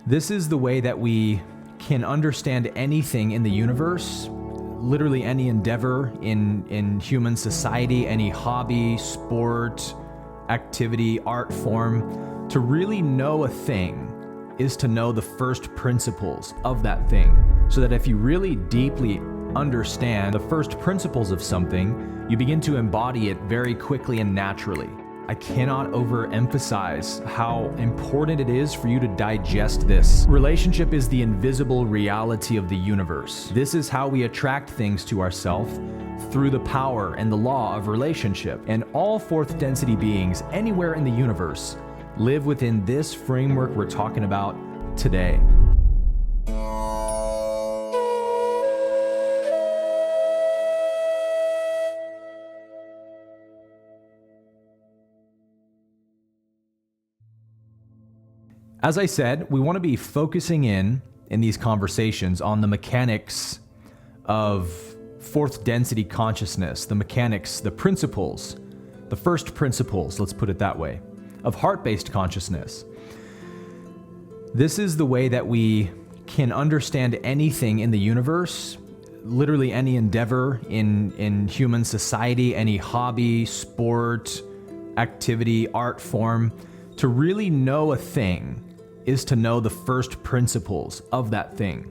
This is the way that we can understand anything in the universe, literally any endeavor in human society, any hobby, sport, activity, art form. To really know a thing is to know the first principles of that thing. So that if you really deeply understand the first principles of something, you begin to embody it very quickly and naturally. I cannot overemphasize how important it is for you to digest this. Relationship is the invisible reality of the universe. This is how we attract things to ourselves through the power and the law of relationship. And all fourth density beings anywhere in the universe live within this framework we're talking about today. As I said, we want to be focusing in these conversations on the mechanics of fourth density consciousness, the mechanics, the principles, the first principles, let's put it that way, of heart-based consciousness. This is the way that we can understand anything in the universe, literally any endeavor in human society, any hobby, sport, activity, art form. To really know a thing is to know the first principles of that thing.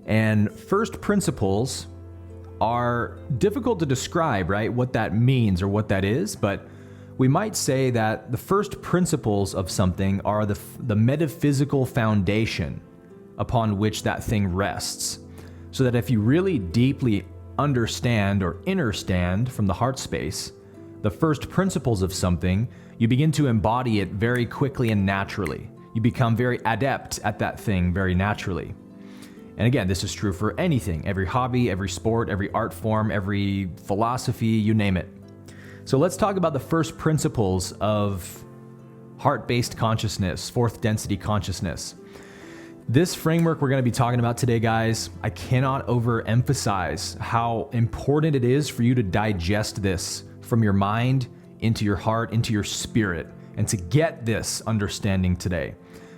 And first principles are difficult to describe, right? What that means or what that is, but we might say that the first principles of something are the metaphysical foundation upon which that thing rests. So that if you really deeply understand or understand from the heart space the first principles of something, you begin to embody it very quickly and naturally. You become very adept at that thing very naturally. And again, this is true for anything, every hobby, every sport, every art form, every philosophy, you name it. So let's talk about the first principles of heart-based consciousness, fourth density consciousness. This framework we're going to be talking about today, guys, I cannot overemphasize how important it is for you to digest this from your mind into your heart, into your spirit, and to get this understanding today.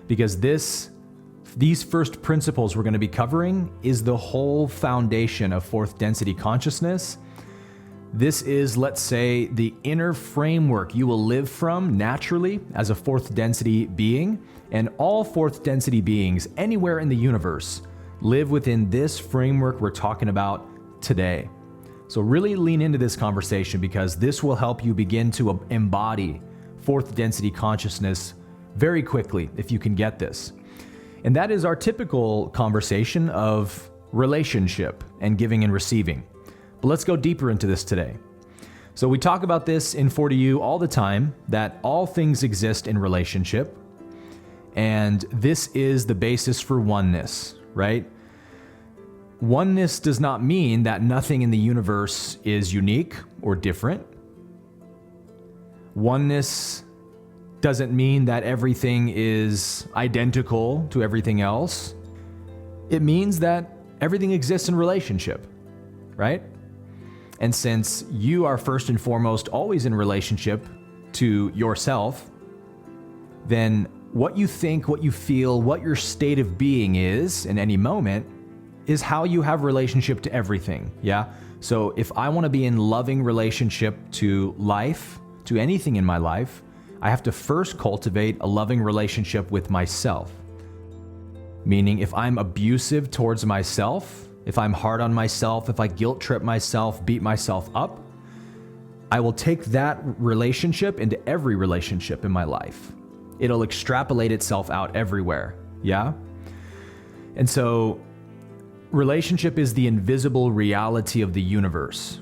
Because these first principles we're going to be covering is the whole foundation of fourth density consciousness. This is, let's say, the inner framework you will live from naturally as a fourth density being, and all fourth density beings anywhere in the universe live within this framework we're talking about today. So really lean into this conversation, because this will help you begin to embody fourth density consciousness very quickly if you can get this. And that is our typical conversation of relationship and giving and receiving. But let's go deeper into this today. So we talk about this in 4DU all the time, that all things exist in relationship. And this is the basis for oneness, right? Oneness does not mean that nothing in the universe is unique or different. Oneness doesn't mean that everything is identical to everything else. It means that everything exists in relationship, right? And since you are first and foremost always in relationship to yourself, then what you think, what you feel, what your state of being is in any moment is how you have relationship to everything, yeah? So if I want to be in loving relationship to life, to anything in my life, I have to first cultivate a loving relationship with myself. Meaning, if I'm abusive towards myself, if I'm hard on myself, if I guilt trip myself, beat myself up, I will take that relationship into every relationship in my life. It'll extrapolate itself out everywhere, yeah? And so, relationship is the invisible reality of the universe.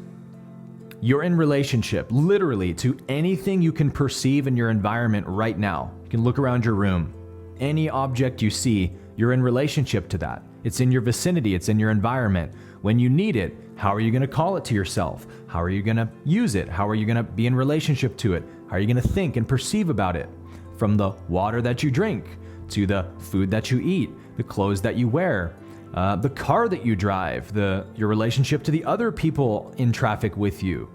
You're in relationship, literally, to anything you can perceive in your environment right now. You can look around your room. Any object you see, you're in relationship to that. It's in your vicinity, it's in your environment. When you need it, how are you going to call it to yourself? How are you going to use it? How are you going to be in relationship to it? How are you going to think and perceive about it? From the water that you drink, to the food that you eat, the clothes that you wear, the car that you drive, your relationship to the other people in traffic with you.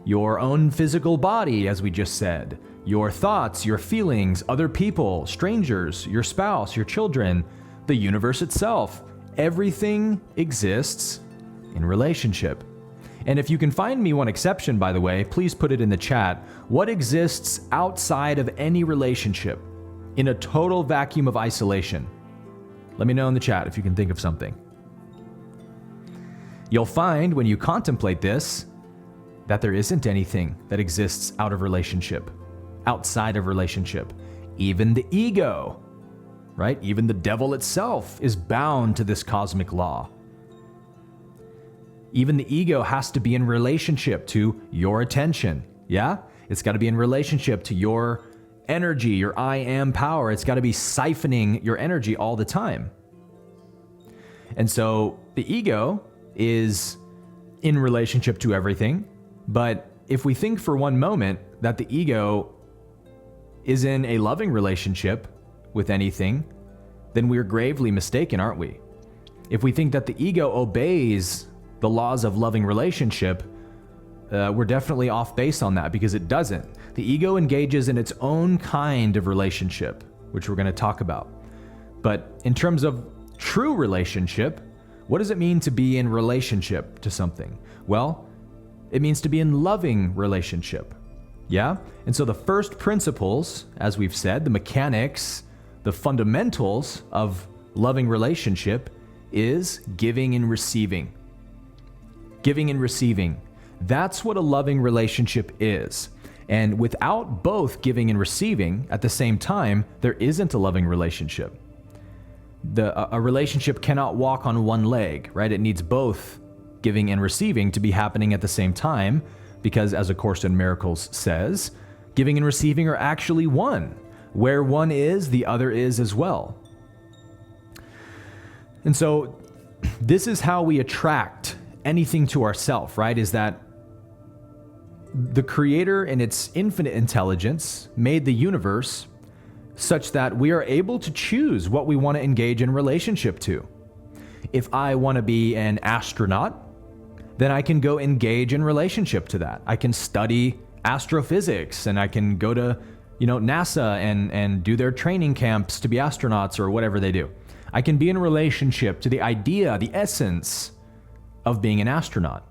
your own physical body, as we just said, your thoughts, your feelings, other people, strangers, your spouse, your children, the universe itself. Everything exists in relationship. And if you can find me one exception, by the way, please put it in the chat. What exists outside of any relationship in a total vacuum of isolation? Let me know in the chat if you can think of something. You'll find when you contemplate this that there isn't anything that exists out of relationship, outside of relationship. Even the ego, right? Even the devil itself is bound to this cosmic law. Even the ego has to be in relationship to your attention, yeah? It's got to be in relationship to your energy, your I am power. It's got to be siphoning your energy all the time. And so the ego is in relationship to everything. But if we think for one moment that the ego is in a loving relationship with anything, then we're gravely mistaken, aren't we? If we think that the ego obeys the laws of loving relationship, we're definitely off base on that, because it doesn't. The ego engages in its own kind of relationship, which we're going to talk about. But in terms of true relationship, what does it mean to be in relationship to something? Well, it means to be in loving relationship. Yeah? And so the first principles, as we've said, the mechanics, the fundamentals of loving relationship is giving and receiving. Giving and receiving. That's what a loving relationship is. And without both giving and receiving at the same time, there isn't a loving relationship. A relationship cannot walk on one leg, right? It needs both giving and receiving to be happening at the same time, because as A Course in Miracles says, giving and receiving are actually one. Where one is, the other is as well. And so this is how we attract anything to ourself, right? Is that the Creator in its infinite intelligence made the universe such that we are able to choose what we want to engage in relationship to. If I want to be an astronaut, then I can go engage in relationship to that. I can study astrophysics, and I can go to, NASA and do their training camps to be astronauts or whatever they do. I can be in relationship to the idea, the essence of being an astronaut.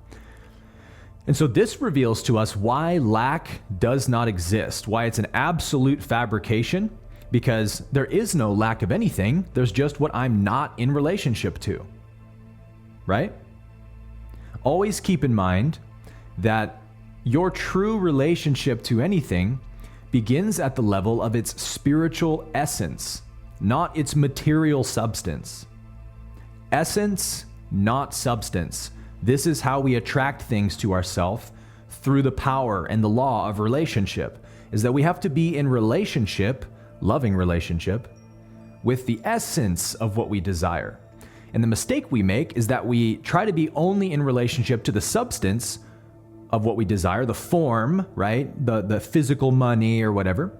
And so this reveals to us why lack does not exist, why it's an absolute fabrication, because there is no lack of anything. There's just what I'm not in relationship to, right? Always keep in mind that your true relationship to anything begins at the level of its spiritual essence, not its material substance. Essence, not substance. This is how we attract things to ourselves through the power and the law of relationship, is that we have to be in relationship, loving relationship, with the essence of what we desire. And the mistake we make is that we try to be only in relationship to the substance of what we desire, the form, right? The physical money or whatever.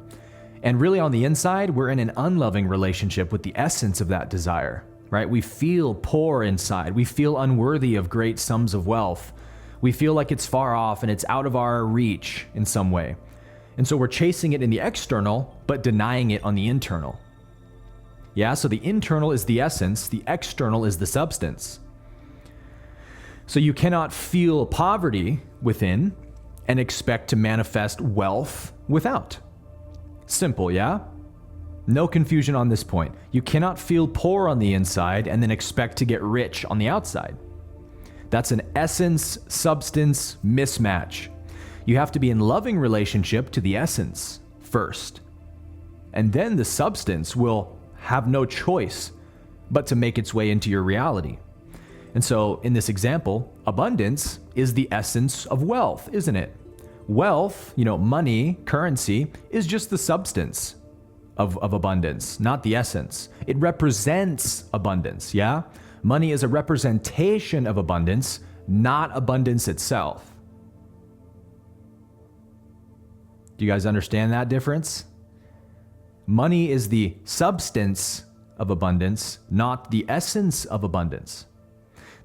And really on the inside, we're in an unloving relationship with the essence of that desire, right? We feel poor inside. We feel unworthy of great sums of wealth. We feel like it's far off and it's out of our reach in some way. And so we're chasing it in the external, but denying it on the internal. Yeah, so the internal is the essence, the external is the substance. So you cannot feel poverty within and expect to manifest wealth without. Simple, yeah? No confusion on this point. You cannot feel poor on the inside and then expect to get rich on the outside. That's an essence-substance mismatch. You have to be in loving relationship to the essence first. And then the substance will have no choice but to make its way into your reality. And so in this example, abundance is the essence of wealth, isn't it? Wealth, money, currency, is just the substance of abundance, not the essence. It represents abundance, yeah? Money is a representation of abundance, not abundance itself. Do you guys understand that difference? Money is the substance of abundance, not the essence of abundance.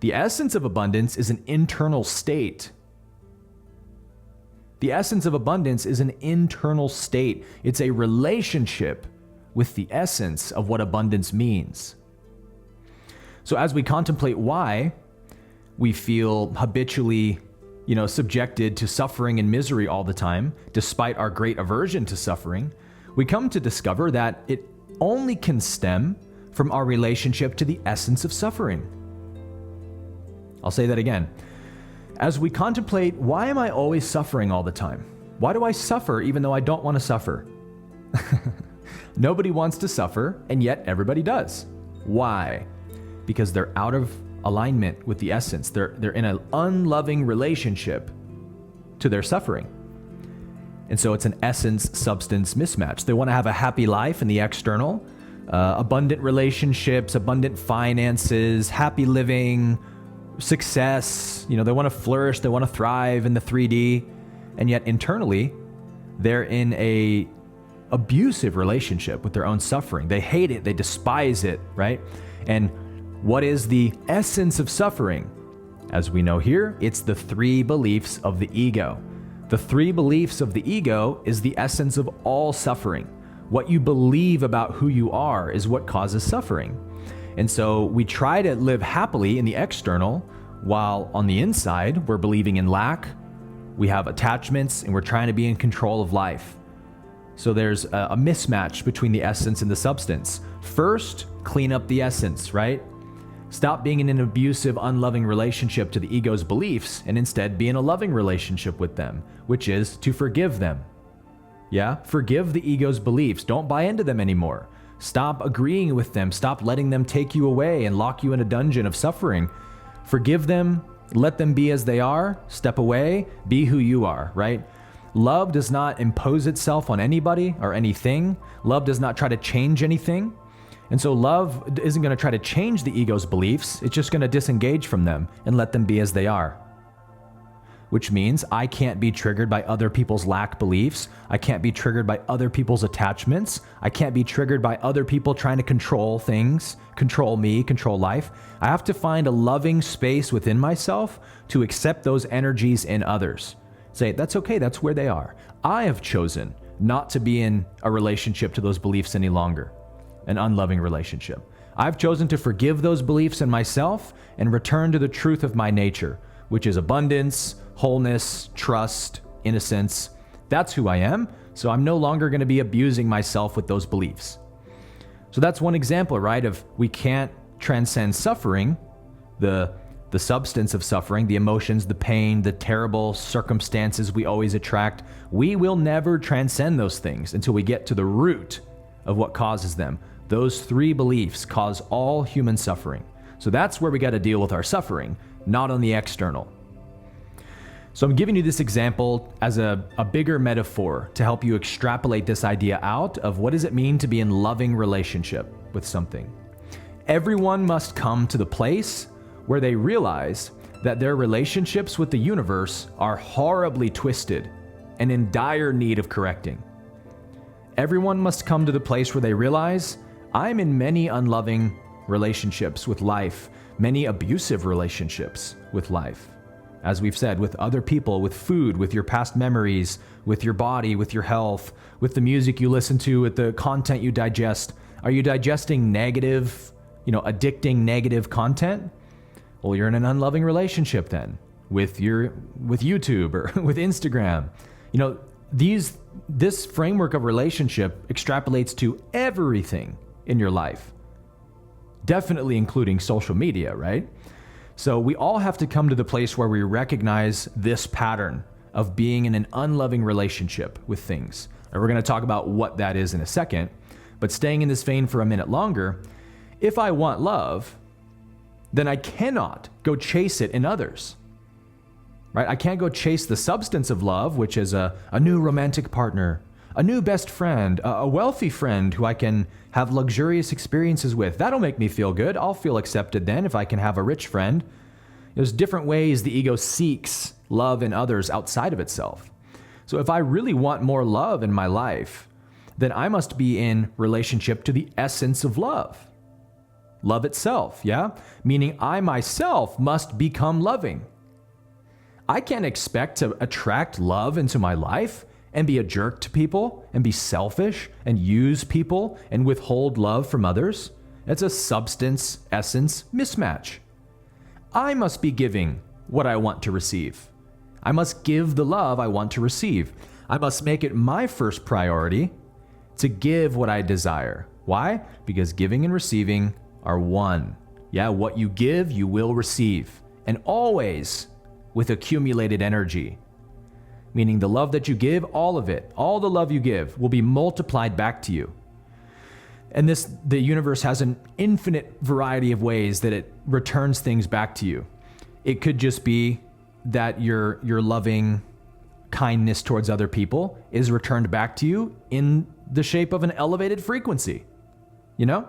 The essence of abundance is an internal state. The essence of abundance is an internal state. It's a relationship with the essence of what abundance means. So as we contemplate why we feel habitually, subjected to suffering and misery all the time, despite our great aversion to suffering, we come to discover that it only can stem from our relationship to the essence of suffering. I'll say that again. As we contemplate, why am I always suffering all the time? Why do I suffer even though I don't want to suffer? Nobody wants to suffer, and yet everybody does. Why? Because they're out of alignment with the essence. They're in an unloving relationship to their suffering. And so it's an essence-substance mismatch. They want to have a happy life in the external, abundant relationships, abundant finances, happy living, success. They want to flourish, they want to thrive in the 3D. And yet internally, they're in a abusive relationship with their own suffering. They hate it, they despise it, right? And what is the essence of suffering? As we know here, it's the 3 beliefs of the ego. The 3 beliefs of the ego is the essence of all suffering. What you believe about who you are is what causes suffering. And so we try to live happily in the external, while on the inside, we're believing in lack, we have attachments, and we're trying to be in control of life. So there's a mismatch between the essence and the substance. First, clean up the essence, right? Stop being in an abusive, unloving relationship to the ego's beliefs, and instead be in a loving relationship with them, which is to forgive them. Yeah? Forgive the ego's beliefs. Don't buy into them anymore. Stop agreeing with them. Stop letting them take you away and lock you in a dungeon of suffering. Forgive them. Let them be as they are. Step away. Be who you are, right? Love does not impose itself on anybody or anything. Love does not try to change anything. And so love isn't going to try to change the ego's beliefs. It's just going to disengage from them and let them be as they are. Which means I can't be triggered by other people's lack beliefs. I can't be triggered by other people's attachments. I can't be triggered by other people trying to control things, control me, control life. I have to find a loving space within myself to accept those energies in others. Say, that's okay, that's where they are. I have chosen not to be in a relationship to those beliefs any longer, an unloving relationship. I've chosen to forgive those beliefs in myself and return to the truth of my nature, which is abundance, wholeness, trust, innocence. That's who I am, so I'm no longer going to be abusing myself with those beliefs. So that's one example, right, of we can't transcend suffering, the substance of suffering, the emotions, the pain, the terrible circumstances we always attract. We will never transcend those things until we get to the root of what causes them. Those 3 beliefs cause all human suffering. So that's where we got to deal with our suffering, not on the external. So I'm giving you this example as a bigger metaphor to help you extrapolate this idea out of what does it mean to be in loving relationship with something. Everyone must come to the place where they realize that their relationships with the universe are horribly twisted and in dire need of correcting. Everyone must come to the place where they realize, I'm in many unloving relationships with life, many abusive relationships with life. As we've said, with other people, with food, with your past memories, with your body, with your health, with the music you listen to, with the content you digest. Are you digesting negative, addicting negative content? Well, you're in an unloving relationship then with YouTube or with Instagram. This framework of relationship extrapolates to everything in your life, definitely including social media, right? So we all have to come to the place where we recognize this pattern of being in an unloving relationship with things. And we're going to talk about what that is in a second, but staying in this vein for a minute longer, if I want love, then I cannot go chase it in others, right? I can't go chase the substance of love, which is a new romantic partner, a new best friend, a wealthy friend who I can have luxurious experiences with. That'll make me feel good. I'll feel accepted then if I can have a rich friend. There's different ways the ego seeks love in others outside of itself. So if I really want more love in my life, then I must be in relationship to the essence of love. Love itself, yeah? Meaning I myself must become loving. I can't expect to attract love into my life and be a jerk to people and be selfish and use people and withhold love from others. It's a substance essence mismatch. I must be giving what I want to receive. I must give the love I want to receive. I must make it my first priority to give what I desire. Why? Because giving and receiving are one. Yeah, what you give, you will receive. And always with accumulated energy. Meaning the love that you give, all of it, all the love you give will be multiplied back to you. And the universe has an infinite variety of ways that it returns things back to you. It could just be that your loving kindness towards other people is returned back to you in the shape of an elevated frequency. You know?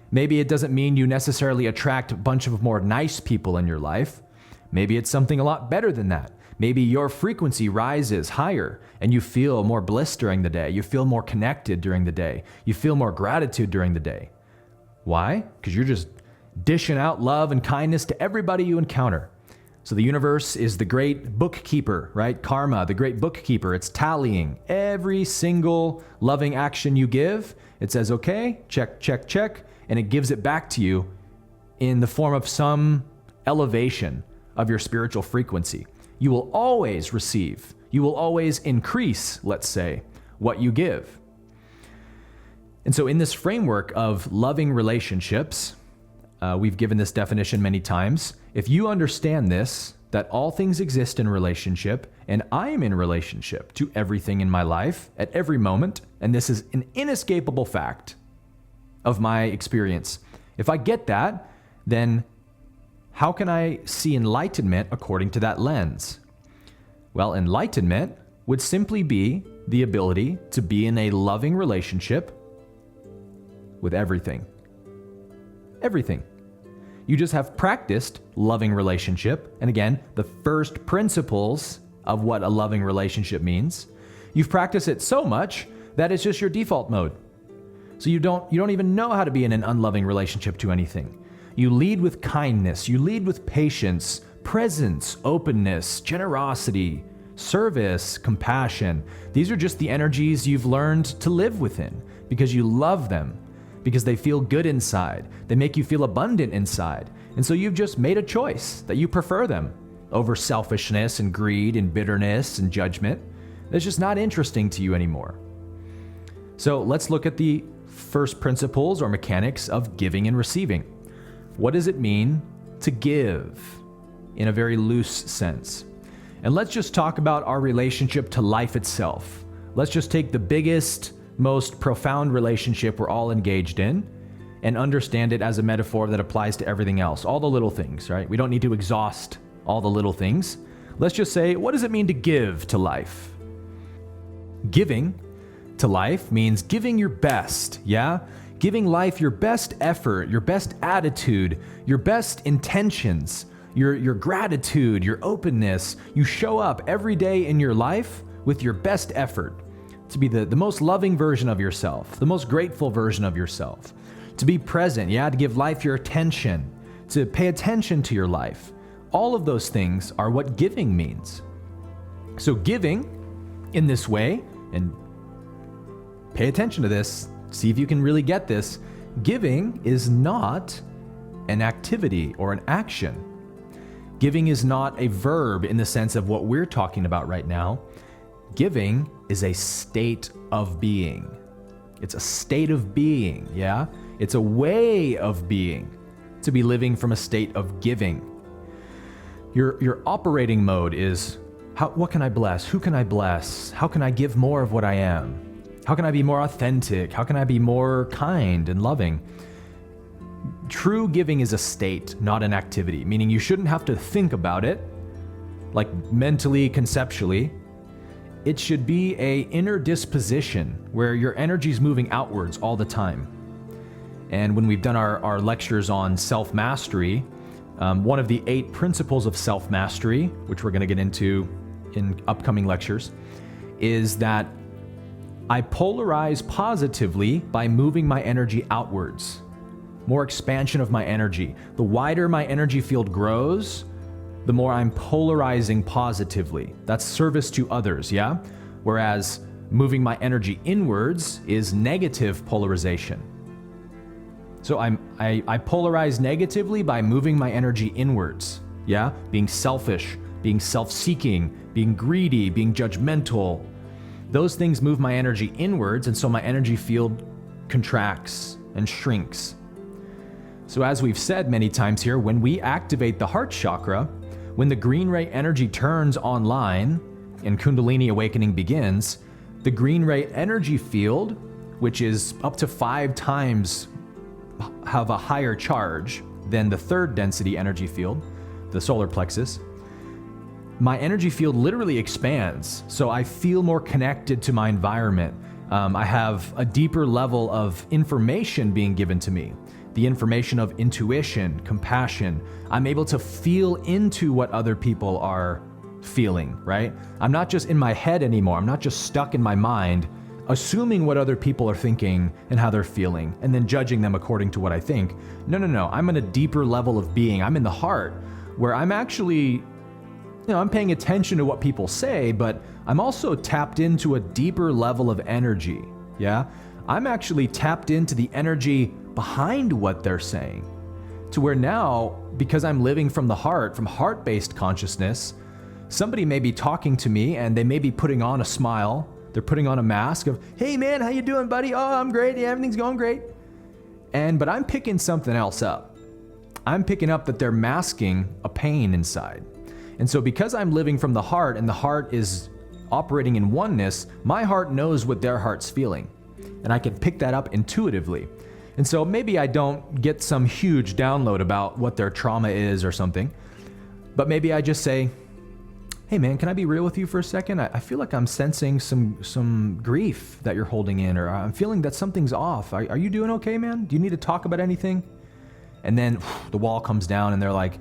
Maybe it doesn't mean you necessarily attract a bunch of more nice people in your life. Maybe it's something a lot better than that. Maybe your frequency rises higher and you feel more bliss during the day. You feel more connected during the day. You feel more gratitude during the day. Why? Because you're just dishing out love and kindness to everybody you encounter. So the universe is the great bookkeeper, right? Karma, the great bookkeeper. It's tallying every single loving action you give. It says, okay, check, check, check. And it gives it back to you in the form of some elevation of your spiritual frequency. You will always receive. You will always increase, let's say, what you give. And so in this framework of loving relationships, we've given this definition many times. If you understand this, that all things exist in relationship, and I am in relationship to everything in my life at every moment, and this is an inescapable fact of my experience. If I get that, then how can I see enlightenment according to that lens? Well, enlightenment would simply be the ability to be in a loving relationship with everything. Everything. You just have practiced loving relationship. And again, the first principles of what a loving relationship means. You've practiced it so much that it's just your default mode. So you don't even know how to be in an unloving relationship to anything. You lead with kindness, you lead with patience, presence, openness, generosity, service, compassion. These are just the energies you've learned to live within because you love them, because they feel good inside. They make you feel abundant inside. And so you've just made a choice that you prefer them over selfishness and greed and bitterness and judgment. That's just not interesting to you anymore. So let's look at the first principles or mechanics of giving and receiving. What does it mean to give in a very loose sense? And let's just talk about our relationship to life itself. Let's just take the biggest, most profound relationship we're all engaged in and understand it as a metaphor that applies to everything else, all the little things, right? We don't need to exhaust all the little things. Let's just say, what does it mean to give to life? Giving to life means giving your best, yeah? Giving life your best effort, your best attitude, your best intentions, your gratitude, your openness. You show up every day in your life with your best effort to be the most loving version of yourself, the most grateful version of yourself, to be present, yeah, to give life your attention, to pay attention to your life. All of those things are what giving means. So giving in this way, and pay attention to this, see if you can really get this. Giving is not an activity or an action. Giving is not a verb in the sense of what we're talking about right now. Giving is a state of being. It's a state of being, yeah? It's a way of being, to be living from a state of giving. Your operating mode is, what can I bless? Who can I bless? How can I give more of what I am? How can I be more authentic? How can I be more kind and loving? True giving is a state, not an activity, meaning you shouldn't have to think about it, like mentally, conceptually. It should be an inner disposition where your energy is moving outwards all the time. And when we've done our lectures on self-mastery, one of the 8 principles of self-mastery, which we're going to get into in upcoming lectures, is that I polarize positively by moving my energy outwards. More expansion of my energy. The wider my energy field grows, the more I'm polarizing positively. That's service to others, yeah? Whereas moving my energy inwards is negative polarization. So I polarize negatively by moving my energy inwards, yeah? Being selfish, being self-seeking, being greedy, being judgmental. Those things move my energy inwards, and so my energy field contracts and shrinks. So as we've said many times here, when we activate the heart chakra, when the green ray energy turns online and Kundalini awakening begins, the green ray energy field, which is up to 5 times have a higher charge than the third density energy field, the solar plexus, my energy field literally expands. So I feel more connected to my environment. I have a deeper level of information being given to me. The information of intuition, compassion. I'm able to feel into what other people are feeling, right? I'm not just in my head anymore. I'm not just stuck in my mind, assuming what other people are thinking and how they're feeling, and then judging them according to what I think. No. I'm in a deeper level of being. I'm in the heart, where I'm actually, I'm paying attention to what people say, but I'm also tapped into a deeper level of energy, yeah? I'm actually tapped into the energy behind what they're saying, to where now, because I'm living from the heart, from heart-based consciousness, somebody may be talking to me and they may be putting on a smile. They're putting on a mask of, hey man, how you doing, buddy? Oh, I'm great. Yeah, everything's going great. But I'm picking something else up. I'm picking up that they're masking a pain inside. And so because I'm living from the heart and the heart is operating in oneness, my heart knows what their heart's feeling. And I can pick that up intuitively. And so maybe I don't get some huge download about what their trauma is or something, but maybe I just say, hey man, can I be real with you for a second? I feel like I'm sensing some grief that you're holding in, or I'm feeling that something's off. Are you doing okay, man? Do you need to talk about anything? And then the wall comes down and they're like,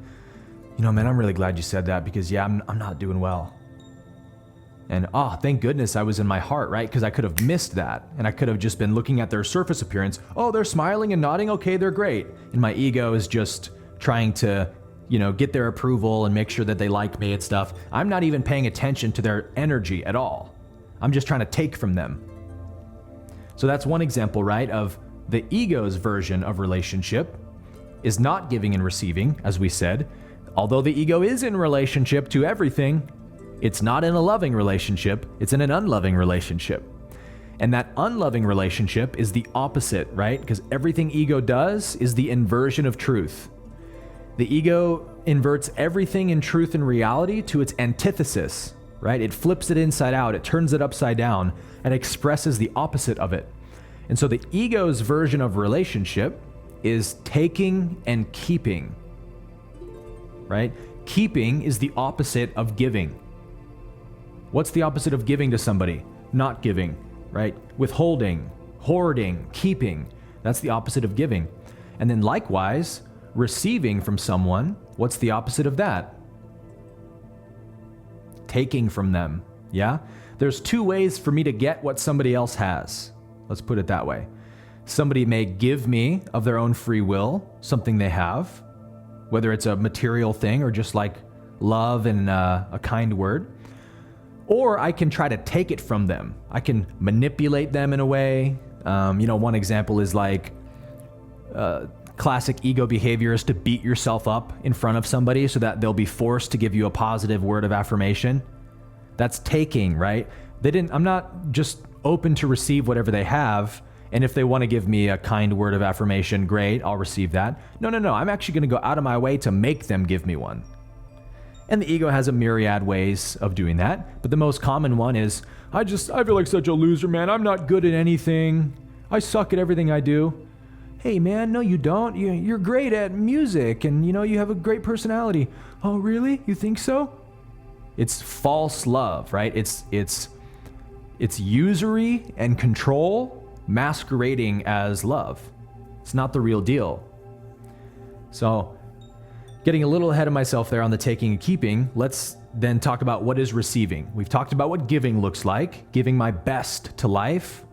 man, I'm really glad you said that, because yeah, I'm not doing well. And thank goodness I was in my heart, right? Because I could have missed that. And I could have just been looking at their surface appearance. Oh, they're smiling and nodding. Okay, they're great. And my ego is just trying to, get their approval and make sure that they like me and stuff. I'm not even paying attention to their energy at all. I'm just trying to take from them. So that's one example, right, of the ego's version of relationship is not giving and receiving, as we said. Although the ego is in relationship to everything, it's not in a loving relationship, it's in an unloving relationship. And that unloving relationship is the opposite, right? Because everything ego does is the inversion of truth. The ego inverts everything in truth and reality to its antithesis, right? It flips it inside out, it turns it upside down, and expresses the opposite of it. And so the ego's version of relationship is taking and keeping, right? Keeping is the opposite of giving. What's the opposite of giving to somebody? Not giving, right? Withholding, hoarding, keeping. That's the opposite of giving. And then likewise, receiving from someone, what's the opposite of that? Taking from them, yeah? There's 2 ways for me to get what somebody else has. Let's put it that way. Somebody may give me of their own free will something they have, whether it's a material thing or just like love and a kind word. Or I can try to take it from them. I can manipulate them in a way. One example is like classic ego behavior is to beat yourself up in front of somebody so that they'll be forced to give you a positive word of affirmation. That's taking, right? I'm not just open to receive whatever they have. And if they want to give me a kind word of affirmation, great, I'll receive that. No. I'm actually going to go out of my way to make them give me one. And the ego has a myriad ways of doing that. But the most common one is, I feel like such a loser, man. I'm not good at anything. I suck at everything I do. Hey, man, no, you don't. You're great at music and, you have a great personality. Oh, really? You think so? It's false love, right? It's usury and control masquerading as love. It's not the real deal. So, getting a little ahead of myself there on the taking and keeping, let's then talk about what is receiving. We've talked about what giving looks like, giving my best to life,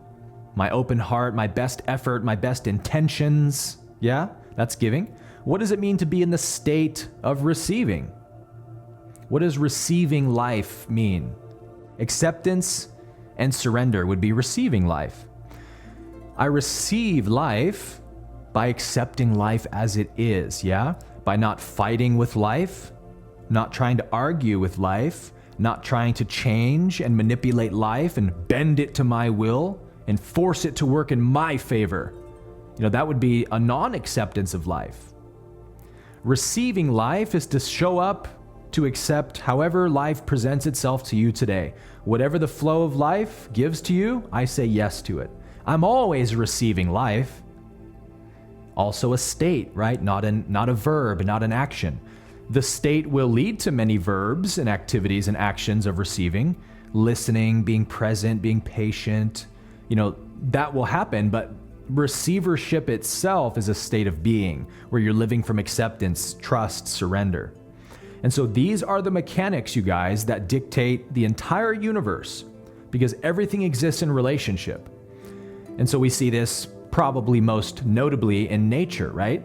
my open heart, my best effort, my best intentions. Yeah, that's giving. What does it mean to be in the state of receiving? What does receiving life mean? Acceptance and surrender would be receiving life. I receive life by accepting life as it is, yeah? By not fighting with life, not trying to argue with life, not trying to change and manipulate life and bend it to my will and force it to work in my favor. That would be a non-acceptance of life. Receiving life is to show up to accept however life presents itself to you today. Whatever the flow of life gives to you, I say yes to it. I'm always receiving life. Also a state, right? Not a verb, not an action. The state will lead to many verbs and activities and actions of receiving, listening, being present, being patient. That will happen, but receivership itself is a state of being where you're living from acceptance, trust, surrender. And so these are the mechanics, you guys, that dictate the entire universe, because everything exists in relationship. And so we see this probably most notably in nature, right?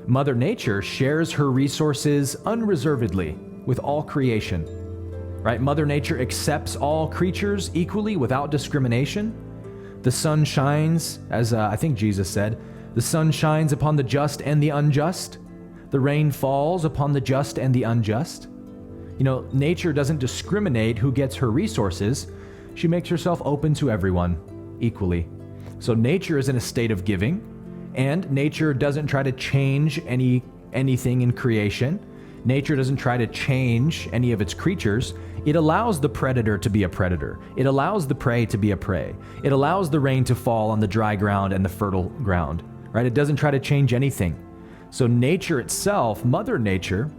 Mother Nature shares her resources unreservedly with all creation, right? Mother Nature accepts all creatures equally without discrimination. The sun shines, as I think Jesus said, the sun shines upon the just and the unjust. The rain falls upon the just and the unjust. Nature doesn't discriminate who gets her resources. She makes herself open to everyone equally. So nature is in a state of giving, and nature doesn't try to change anything in creation. Nature doesn't try to change any of its creatures. It allows the predator to be a predator. It allows the prey to be a prey. It allows the rain to fall on the dry ground and the fertile ground, right? It doesn't try to change anything. So nature itself, Mother Nature,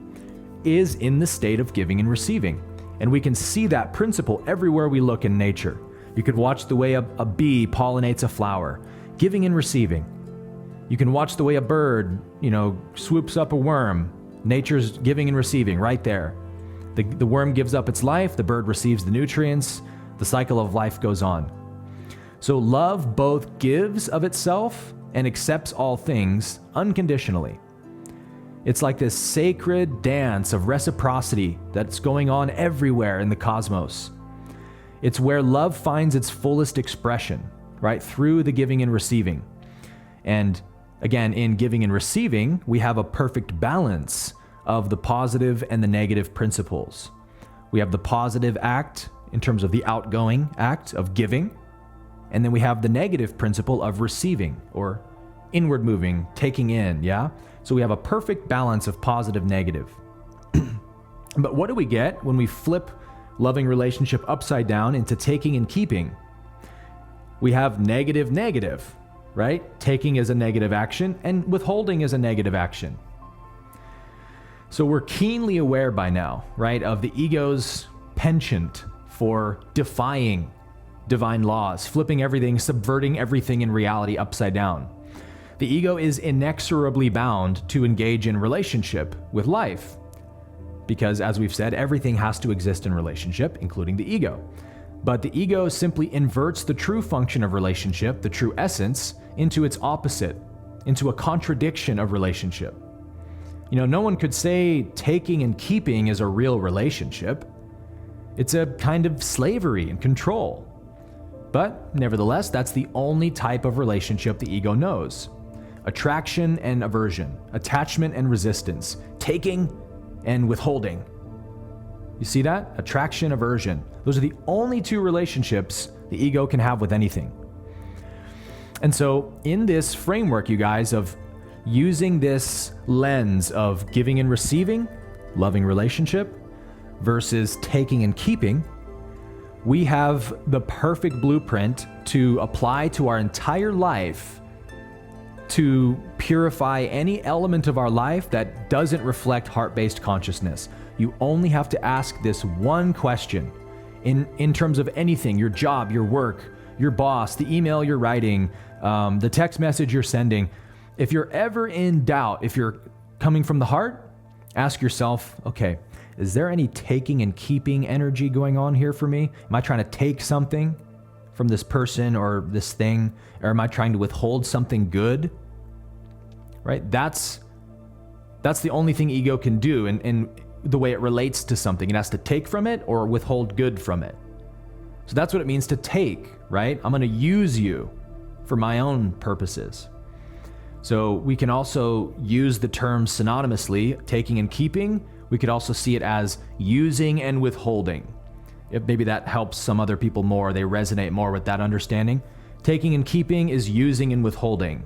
is in the state of giving and receiving. And we can see that principle everywhere we look in nature. You could watch the way a bee pollinates a flower, giving and receiving. You can watch the way a bird, swoops up a worm. Nature's giving and receiving right there. The worm gives up its life, the bird receives the nutrients, the cycle of life goes on. So love both gives of itself and accepts all things unconditionally. It's like this sacred dance of reciprocity that's going on everywhere in the cosmos. It's where love finds its fullest expression, right? Through the giving and receiving. And again, in giving and receiving, we have a perfect balance of the positive and the negative principles. We have the positive act in terms of the outgoing act of giving, and then we have the negative principle of receiving, or inward moving, taking in, yeah? So we have a perfect balance of positive, negative. But what do we get when we flip loving relationship upside down into taking and keeping? We have negative, negative, right? Taking is a negative action, and withholding is a negative action. So we're keenly aware by now, right, of the ego's penchant for defying divine laws, flipping everything, subverting everything in reality upside down. The ego is inexorably bound to engage in relationship with life, because as we've said, everything has to exist in relationship, including the ego. But the ego simply inverts the true function of relationship, the true essence, into its opposite, into a contradiction of relationship. No one could say taking and keeping is a real relationship. It's a kind of slavery and control. But nevertheless, that's the only type of relationship the ego knows. Attraction and aversion, attachment and resistance, taking and withholding. You see that? Attraction, aversion. Those are the only two relationships the ego can have with anything. And so in this framework, you guys, of using this lens of giving and receiving, loving relationship, versus taking and keeping, we have the perfect blueprint to apply to our entire life to purify any element of our life that doesn't reflect heart-based consciousness. You only have to ask this one question in terms of anything: your job, your work, your boss, the email you're writing, the text message you're sending. If you're ever in doubt, if you're coming from the heart, ask yourself, okay, is there any taking and keeping energy going on here for me? Am I trying to take something from this person or this thing? Or am I trying to withhold something good? Right? That's the only thing ego can do. And the way it relates to something. It has to take from it or withhold good from it. So that's what it means to take, right? I'm going to use you for my own purposes. So we can also use the term synonymously, taking and keeping. We could also see it as using and withholding. If maybe that helps some other people more, they resonate more with that understanding. Taking and keeping is using and withholding.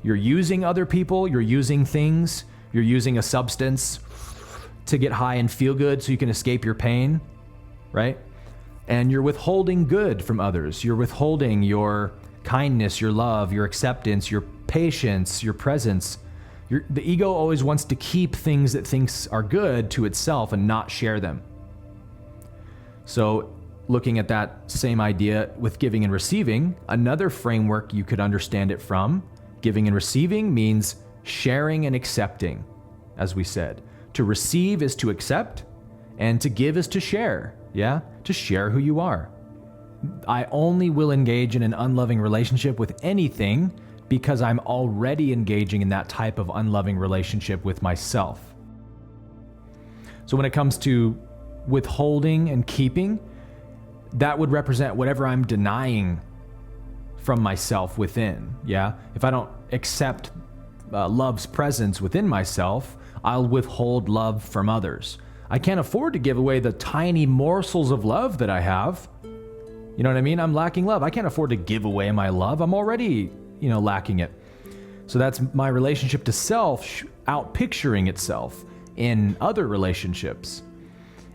You're using other people, you're using things, you're using a substance to get high and feel good so you can escape your pain, right? And you're withholding good from others. You're withholding your kindness, your love, your acceptance, your patience, your presence. The ego always wants to keep things that thinks are good to itself and not share them. So looking at that same idea with giving and receiving, another framework you could understand it from, giving and receiving means sharing and accepting, as we said. To receive is to accept, and to give is to share, yeah? To share who you are. I only will engage in an unloving relationship with anything because I'm already engaging in that type of unloving relationship with myself. So when it comes to withholding and keeping, that would represent whatever I'm denying from myself within, yeah? If I don't accept love's presence within myself, I'll withhold love from others. I can't afford to give away the tiny morsels of love that I have. You know what I mean? I'm lacking love. I can't afford to give away my love. I'm already, lacking it. So that's my relationship to self outpicturing itself in other relationships.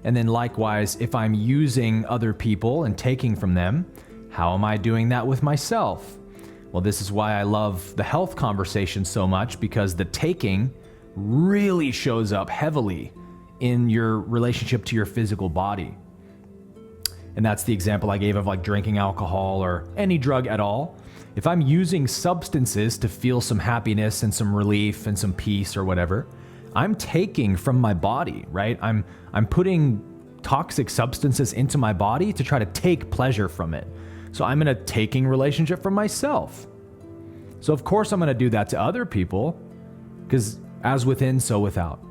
And then likewise, if I'm using other people and taking from them, how am I doing that with myself? Well, this is why I love the health conversation so much, because the taking really shows up heavily in your relationship to your physical body. And that's the example I gave of like drinking alcohol or any drug at all. If I'm using substances to feel some happiness and some relief and some peace or whatever, I'm taking from my body, right? I'm putting toxic substances into my body to try to take pleasure from it. So I'm in a taking relationship from myself. So of course I'm going to do that to other people, because as within, so without.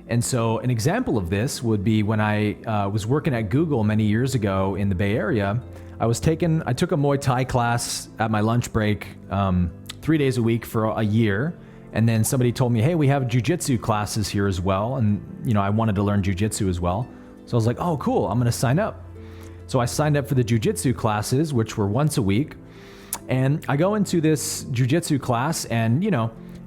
And so an example of this would be when I was working at Google many years ago in the Bay Area. I took a Muay Thai class at my lunch break 3 days a week for a year. And then somebody told me, hey, we have Jiujitsu classes here as well. And, I wanted to learn Jiujitsu as well. So I was like, oh, cool, I'm going to sign up. So I signed up for the Jiujitsu classes, which were once a week. And I go into this Jiujitsu class and,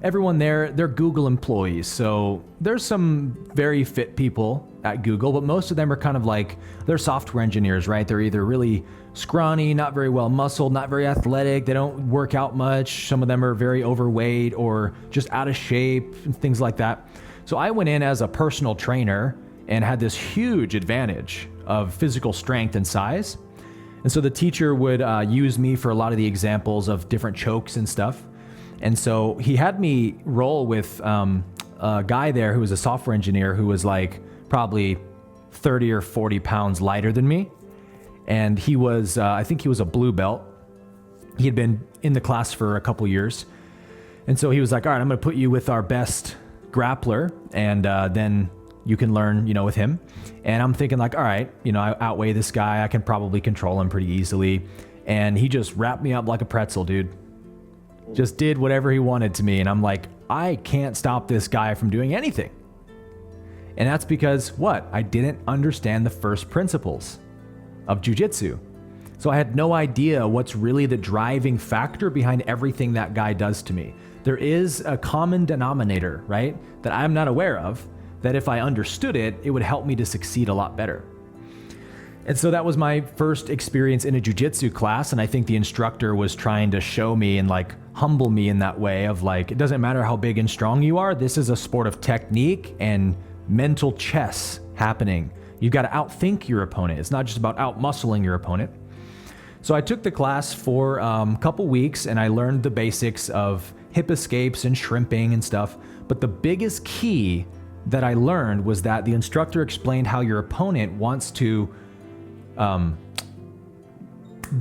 everyone there, they're Google employees. So there's some very fit people at Google, but most of them are kind of like, they're software engineers, right? They're either really scrawny, not very well muscled, not very athletic. They don't work out much. Some of them are very overweight or just out of shape and things like that. So I went in as a personal trainer and had this huge advantage of physical strength and size. And so the teacher would use me for a lot of the examples of different chokes and stuff. And so he had me roll with a guy there who was a software engineer who was like probably 30 or 40 pounds lighter than me. And he was, I think he was a blue belt. He had been in the class for a couple years. And so he was like, all right, I'm going to put you with our best grappler. And then you can learn, with him. And I'm thinking like, all right, I outweigh this guy. I can probably control him pretty easily. And he just wrapped me up like a pretzel, dude. Just did whatever he wanted to me. And I'm like, I can't stop this guy from doing anything. And that's because what? I didn't understand the first principles of jiu-jitsu. So I had no idea what's really the driving factor behind everything that guy does to me. There is a common denominator, right? That I'm not aware of, that if I understood it, it would help me to succeed a lot better. And so that was my first experience in a jiu-jitsu class. And I think the instructor was trying to show me and like humble me in that way of like, it doesn't matter how big and strong you are. This is a sport of technique and mental chess happening. You've got to outthink your opponent. It's not just about out-muscling your opponent. So I took the class for a couple weeks and I learned the basics of hip escapes and shrimping and stuff. But the biggest key that I learned was that the instructor explained how your opponent wants to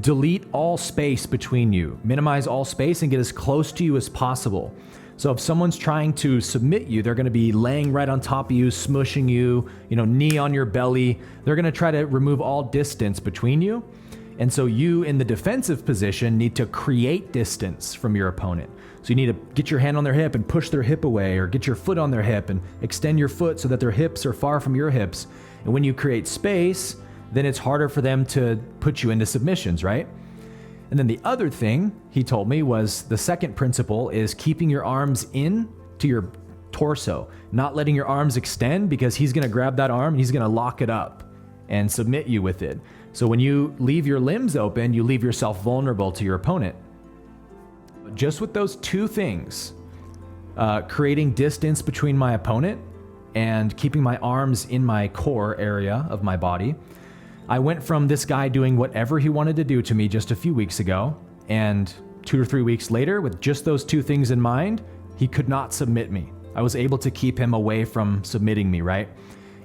delete all space between you, minimize all space and get as close to you as possible. So if someone's trying to submit you, they're going to be laying right on top of you, smushing you, knee on your belly. They're going to try to remove all distance between you. And so you, in the defensive position, need to create distance from your opponent. So you need to get your hand on their hip and push their hip away, or get your foot on their hip and extend your foot so that their hips are far from your hips. And when you create space, then it's harder for them to put you into submissions, right? And then the other thing he told me was the second principle is keeping your arms in to your torso, not letting your arms extend, because he's going to grab that arm and he's going to lock it up and submit you with it. So when you leave your limbs open, you leave yourself vulnerable to your opponent. Just with those two things, creating distance between my opponent and keeping my arms in my core area of my body, I went from this guy doing whatever he wanted to do to me just a few weeks ago, and 2 or 3 weeks later, with just those two things in mind, he could not submit me. I was able to keep him away from submitting me, right?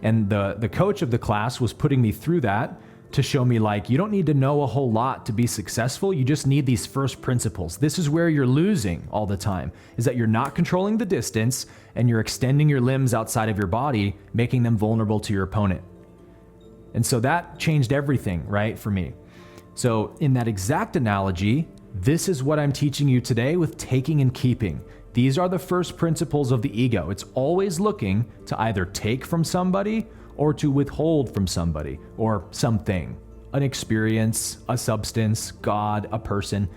And the coach of the class was putting me through that to show me, like, you don't need to know a whole lot to be successful. You just need these first principles. This is where you're losing all the time, is that you're not controlling the distance and you're extending your limbs outside of your body, making them vulnerable to your opponent. And so that changed everything, right, for me. So in that exact analogy, this is what I'm teaching you today with taking and keeping. These are the first principles of the ego. It's always looking to either take from somebody or to withhold from somebody or something, an experience, a substance, God, a person.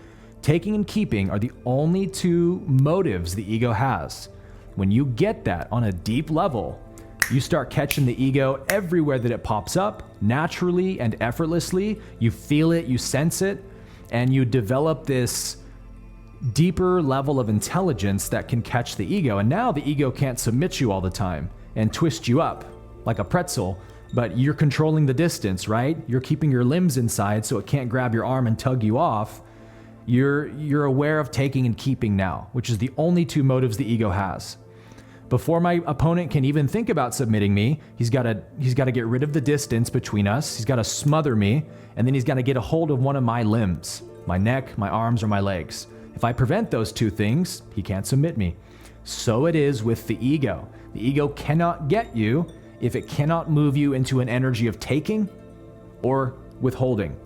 Taking and keeping are the only two motives the ego has. When you get that on a deep level, you start catching the ego everywhere that it pops up, naturally and effortlessly. You feel it, you sense it, and you develop this deeper level of intelligence that can catch the ego. And now the ego can't submit you all the time and twist you up like a pretzel, but you're controlling the distance, right? You're keeping your limbs inside so it can't grab your arm and tug you off. You're aware of taking and keeping now, which is the only two motives the ego has. Before my opponent can even think about submitting me, he's got to get rid of the distance between us. He's got to smother me, and then he's got to get a hold of one of my limbs, my neck, my arms, or my legs. If I prevent those two things, he can't submit me. So it is with the ego. The ego cannot get you if it cannot move you into an energy of taking or withholding.